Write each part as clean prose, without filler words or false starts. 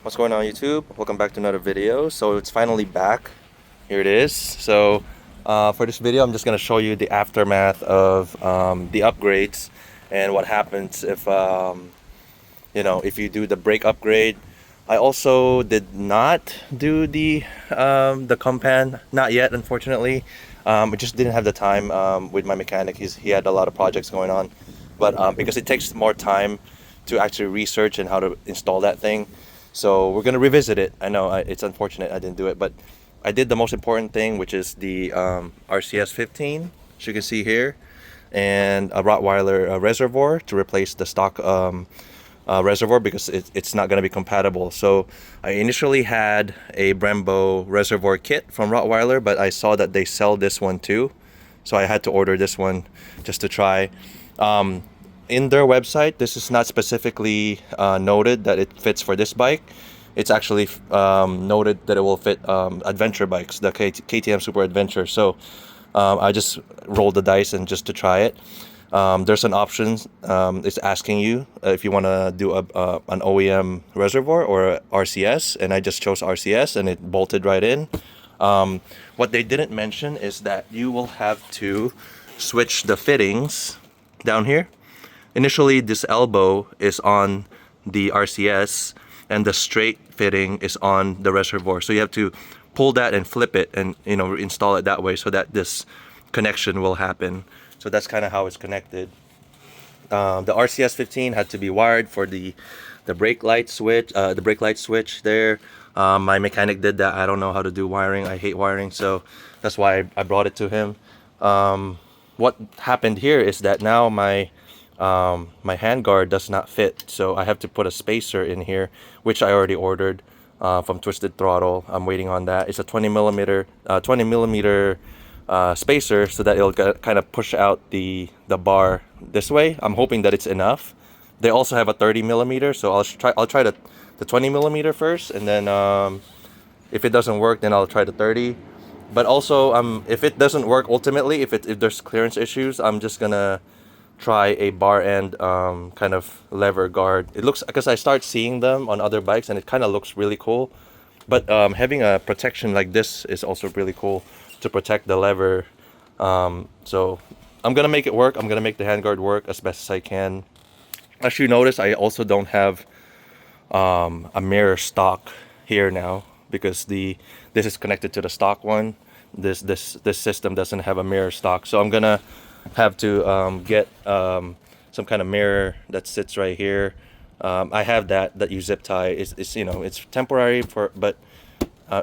What's going on YouTube? Welcome back to another video. So it's finally back. Here it is. So for this video, I'm just going to show you the aftermath of the upgrades and what happens if if you do the brake upgrade. I also did not do the compan, not yet, unfortunately. I just didn't have the time with my mechanic. He had a lot of projects going on, but because it takes more time to actually research and how to install that thing. So we're gonna revisit it. I know it's unfortunate I didn't do it, but I did the most important thing, which is the RCS 15, as you can see here, and a Rottweiler reservoir to replace the stock reservoir because it's not going to be compatible. So I initially had a Brembo reservoir kit from Rottweiler, but I saw that they sell this one too, so I had to order this one just to try. In their website, this is not specifically noted that it fits for this bike. It's actually noted that it will fit adventure bikes, the KTM Super Adventure. So I just rolled the dice and just to try it. There's an option. It's asking you if you want to do an OEM reservoir or RCS, and I just chose RCS, and it bolted right in. What they didn't mention is that you will have to switch the fittings down here. Initially, this elbow is on the RCS and the straight fitting is on the reservoir. So you have to pull that and flip it and install it that way so that this connection will happen. So that's kind of how it's connected. The RCS 15 had to be wired for the brake light switch, there. My mechanic did that. I don't know how to do wiring. I hate wiring, so that's why I brought it to him. What happened here is that now my handguard does not fit, so I have to put a spacer in here, which I already ordered from Twisted Throttle. I'm waiting on that. It's a 20 millimeter spacer, so that it'll kind of push out the bar this way. I'm hoping that it's enough. They also have a 30 millimeter, so I'll try the 20 millimeter first, and then if it doesn't work, then I'll try the 30. But also if it doesn't work, ultimately, if there's clearance issues, I'm just gonna try a bar end kind of lever guard. It looks, because I start seeing them on other bikes and it kind of looks really cool, but having a protection like this is also really cool to protect the lever. So I'm gonna make it work. I'm gonna make the handguard work as best as I can. As you notice, I also don't have a mirror stock here now because this is connected to the stock one. This system doesn't have a mirror stock, so I'm gonna have to get some kind of mirror that sits right here. I have that you zip tie. It's temporary but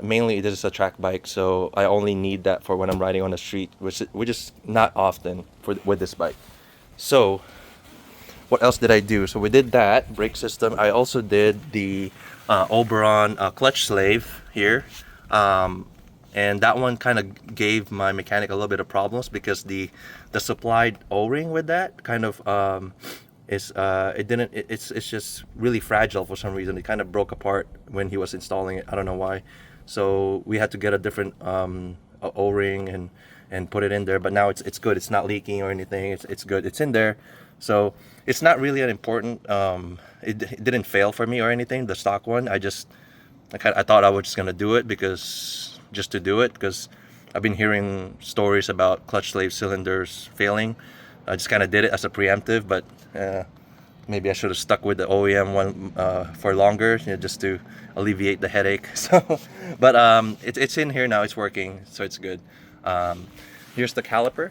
mainly this is a track bike, so I only need that for when I'm riding on the street, which is not often with this bike. So what else did I do? So we did that brake system. I also did the Oberon clutch slave here, and that one kind of gave my mechanic a little bit of problems because the supplied O-ring with that kind of it's just really fragile for some reason. It kind of broke apart when he was installing it. I don't know why. So we had to get a different O-ring and put it in there. But now it's good. It's not leaking or anything. It's good. It's in there. So it's not really an important. It didn't fail for me or anything. The stock one. I thought I was just gonna do it just to do it because I've been hearing stories about clutch slave cylinders failing. I just kind of did it as a preemptive, but maybe I should have stuck with the OEM one for longer, just to alleviate the headache. So, but it's in here now. It's working, so it's good. Here's the caliper.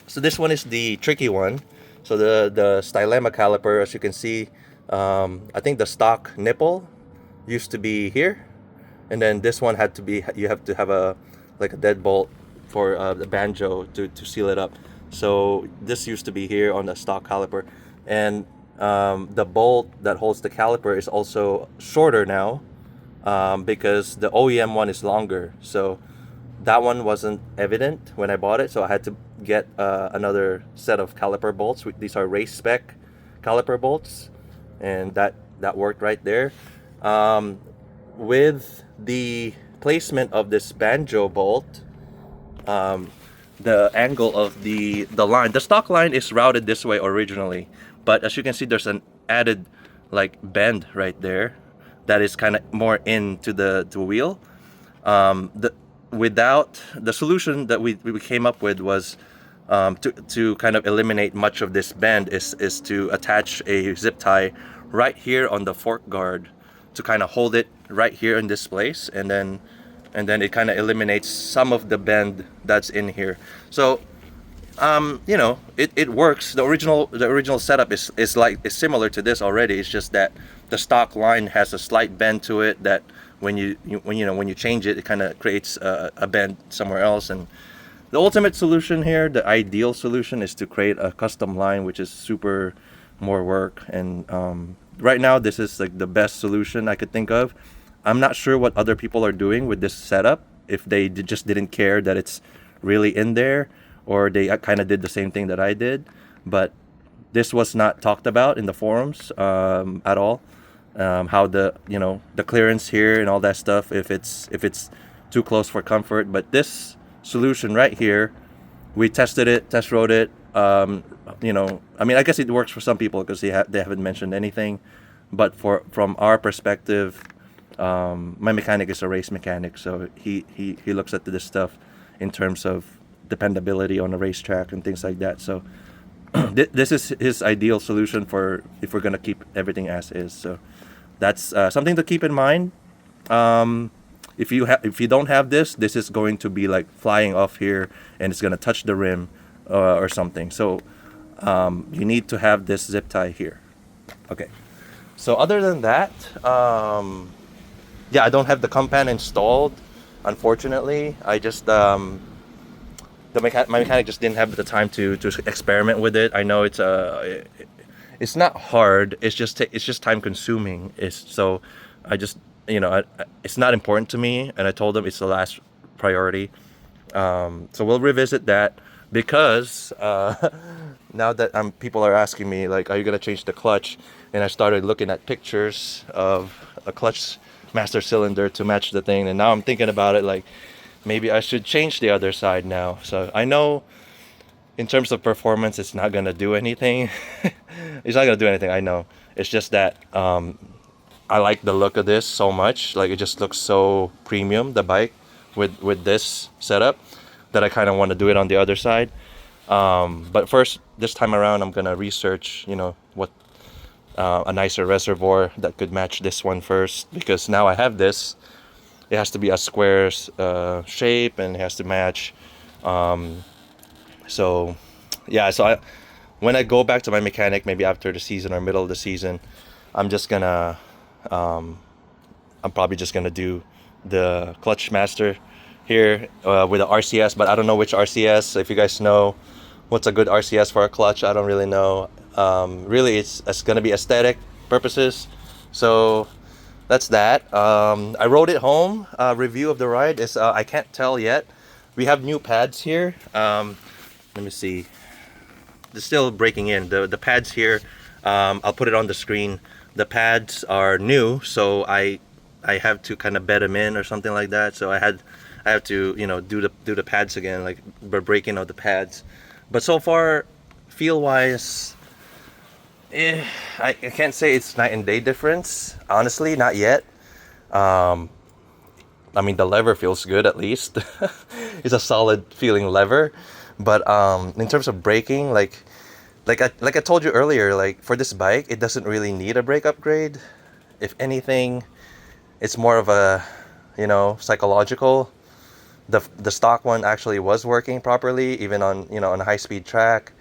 So this one is the tricky one. So the Stylema caliper, as you can see, I think the stock nipple used to be here, and then this one had to be, you have to have a deadbolt for the banjo to seal it up. So this used to be here on the stock caliper, and the bolt that holds the caliper is also shorter now because the OEM one is longer. So that one wasn't evident when I bought it, so I had to get another set of caliper bolts. These are race spec caliper bolts, and that worked right there. With the placement of this banjo bolt, the angle of the line, the stock line is routed this way originally, but as you can see, there's an added bend right there that is kind of more into the wheel. Without the solution that we came up with was to kind of eliminate much of this bend is to attach a zip tie right here on the fork guard to kind of hold it right here in this place, and then it kind of eliminates some of the bend that's in here. So you know, it works. The original setup is similar to this already. It's just that the stock line has a slight bend to it that when you change it, it kind of creates a bend somewhere else. And the ultimate solution here, the ideal solution, is to create a custom line, which is super more work. And right now, this is like the best solution I could think of. I'm not sure what other people are doing with this setup, if they just didn't care that it's really in there, or they kind of did the same thing that I did. But this was not talked about in the forums at all. How the clearance here and all that stuff, if it's too close for comfort. But this solution right here, we tested it, test rode it. I mean, I guess it works for some people because they haven't mentioned anything. But from our perspective, my mechanic is a race mechanic, so he looks at this stuff in terms of dependability on a racetrack and things like that. So this is his ideal solution for if we're gonna keep everything as is. So that's something to keep in mind. If you don't have this is going to be like flying off here, and it's gonna touch the rim or something. So you need to have this zip tie here. Okay. So other than that, yeah, I don't have the compan installed, unfortunately. I just my mechanic just didn't have the time to experiment with it. I know it's not hard. It's just time consuming. So I just it's not important to me, and I told them it's the last priority. So we'll revisit that, because now that people are asking me like, are you gonna change the clutch? And I started looking at pictures of a clutch master cylinder to match the thing, and now I'm thinking about it like, maybe I should change the other side now. So I know in terms of performance, it's not gonna do anything. It's not gonna do anything, I know. It's just that I like the look of this so much. Like, it just looks so premium, the bike, with this setup, that I kind of want to do it on the other side. But first, this time around, I'm gonna research, what a nicer reservoir that could match this one first, because now I have this. It has to be a square shape, and it has to match. So yeah, when I go back to my mechanic, maybe after the season or middle of the season, I'm probably just gonna do the clutch master here with the RCS, but I don't know which RCS. If you guys know what's a good RCS for a clutch, I don't really know. Really, it's gonna be aesthetic purposes. So that's that. I rode it home. Review of the ride is I can't tell yet. We have new pads here. Let me see. They're still breaking in. The pads here. I'll put it on the screen. The pads are new, so I have to kind of bed them in or something like that. So I have to do the pads again, like breaking of the pads. But so far, feel wise, I can't say it's night and day difference. Honestly, not yet. I mean, the lever feels good, at least. It's a solid feeling lever. But in terms of braking, like I told you earlier, like for this bike, it doesn't really need a brake upgrade. If anything, it's more of a psychological. The stock one actually was working properly, even on on a high-speed track.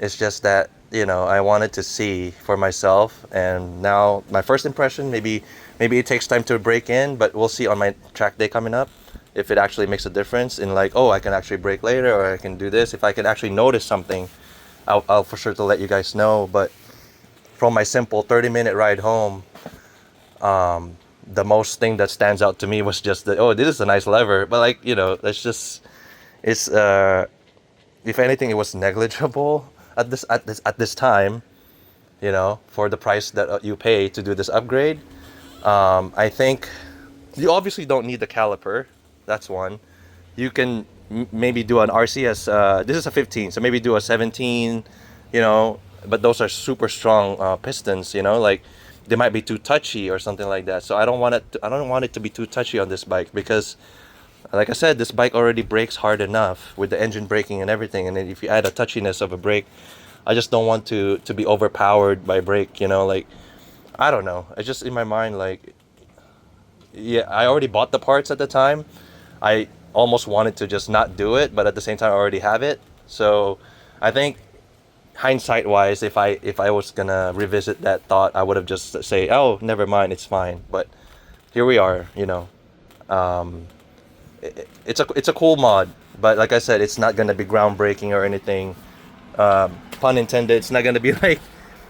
It's just that I wanted to see for myself, and now my first impression, maybe it takes time to break in, but we'll see on my track day coming up if it actually makes a difference in like, oh, I can actually brake later, or I can do this. If I can actually notice something, I'll for sure to let you guys know. But from my simple 30-minute ride home, the most thing that stands out to me was just that, oh, this is a nice lever. But like, it's if anything, it was negligible at this time, for the price that you pay to do this upgrade. I think you obviously don't need the caliper. That's one. You can maybe do an RCS. This is a 15, so maybe do a 17. But those are super strong pistons. Like they might be too touchy or something like that. So I don't want it to be too touchy on this bike, because like I said, this bike already brakes hard enough with the engine braking and everything, and then if you add a touchiness of a brake, I just don't want to be overpowered by brake, you know. Like, I don't know, it's just in my mind, like, yeah, I already bought the parts at the time. I almost wanted to just not do it, but at the same time I already have it. So I think, hindsight wise, if I was gonna revisit that thought, I would have just say, oh, never mind, it's fine. But here we are, you know. um it's a cool mod, but like I said, it's not gonna be groundbreaking or anything. Pun intended. It's not gonna be like,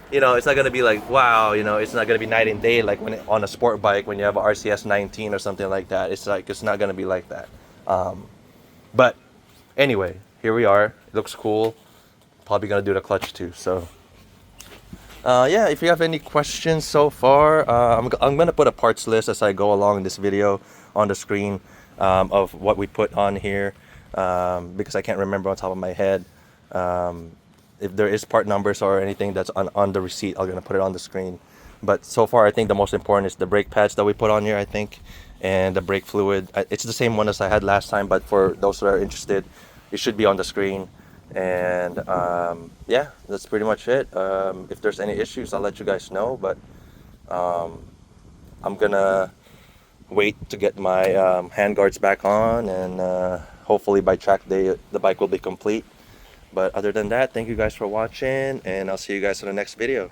you know, it's not gonna be like, wow, you know, it's not gonna be night and day like when on a sport bike when you have a RCS 19 or something like that. It's like, it's not gonna be like that. But anyway, here we are. It looks cool. Probably gonna do the clutch too. So yeah, if you have any questions so far, I'm gonna put a parts list as I go along in this video on the screen, of what we put on here, because I can't remember on top of my head. If there is part numbers or anything that's on the receipt, I'm gonna put it on the screen. But so far, I think the most important is the brake pads that we put on here, I think, and the brake fluid. It's the same one as I had last time, but for those who are interested, it should be on the screen. And yeah, that's pretty much it. If there's any issues, I'll let you guys know, but I'm gonna wait to get my handguards back on, and hopefully by track day the bike will be complete. But other than that, thank you guys for watching, and I'll see you guys in the next video.